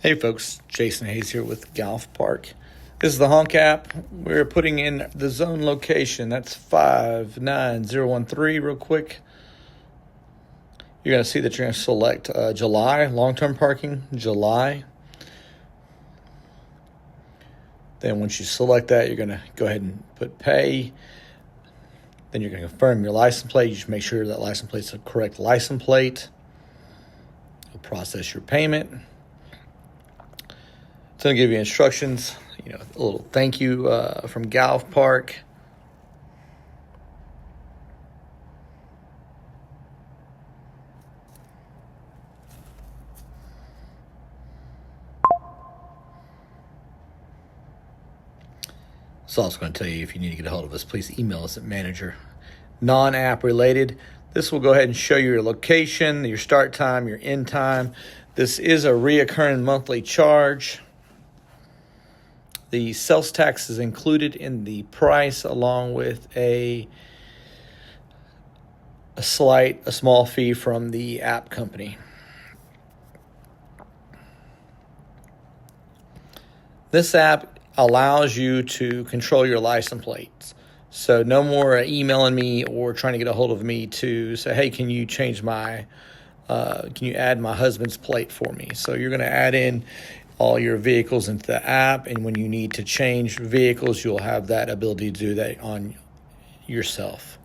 Hey folks, Jason Hayes here with Galv Park. This is the Honk app. We're putting in the zone location. That's 59013 real quick. You're going to see that you're going to select July, long-term parking, July. Then once you select that, you're going to go ahead and put pay. Then you're going to confirm your license plate. You should make sure that license plate's the correct license plate. You'll process your payment. It's going to give you instructions, a little thank you from Galv Park. It's also going to tell you if you need to get a hold of us, please email us at manager. Non-app related, this will go ahead and show you your location, your start time, your end time. This is a reoccurring monthly charge. The sales tax is included in the price along with a small fee from the app company. This app allows you to control your license plates. So no more emailing me or trying to get a hold of me to say, hey, can you change can you add my husband's plate for me? So you're going to add in all your vehicles into the app, and when you need to change vehicles, you'll have that ability to do that on yourself.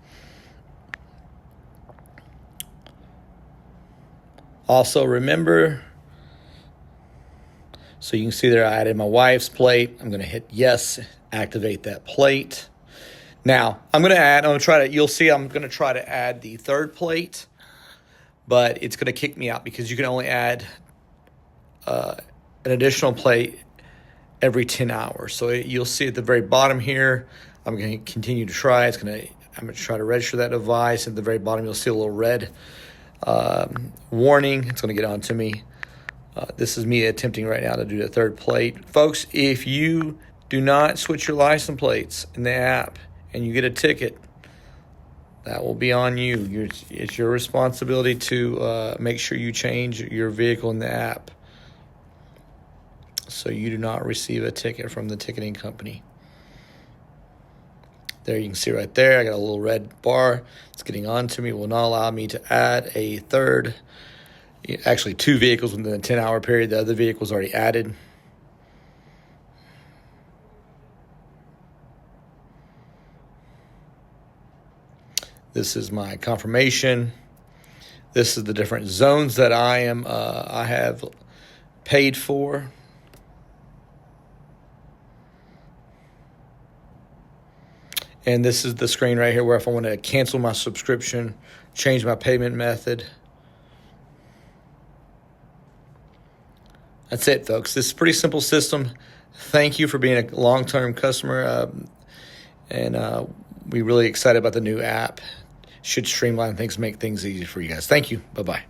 Also remember, so you can see there I added my wife's plate. I'm going to hit yes, activate that plate. Now you'll see I'm going to try to add the third plate, but it's going to kick me out because you can only add an additional plate every 10 hours. So you'll see at the very bottom here, I'm going to continue to try. I'm going to try to register that device. At the very bottom, you'll see a little red warning. It's going to get on to me. This is me attempting right now to do the third plate. Folks, if you do not switch your license plates in the app and you get a ticket, that will be on you. It's your responsibility to make sure you change your vehicle in the app so you do not receive a ticket from the ticketing company. There you can see right there, I got a little red bar. It's getting on to me. Will not allow me to add a third, actually two vehicles within a 10-hour period. The other vehicle was already added. This is my confirmation. This is the different zones that I have paid for. And this is the screen right here where if I want to cancel my subscription, change my payment method. That's it, folks. This is a pretty simple system. Thank you for being a long-term customer. And we're really excited about the new app. Should streamline things, make things easy for you guys. Thank you. Bye-bye.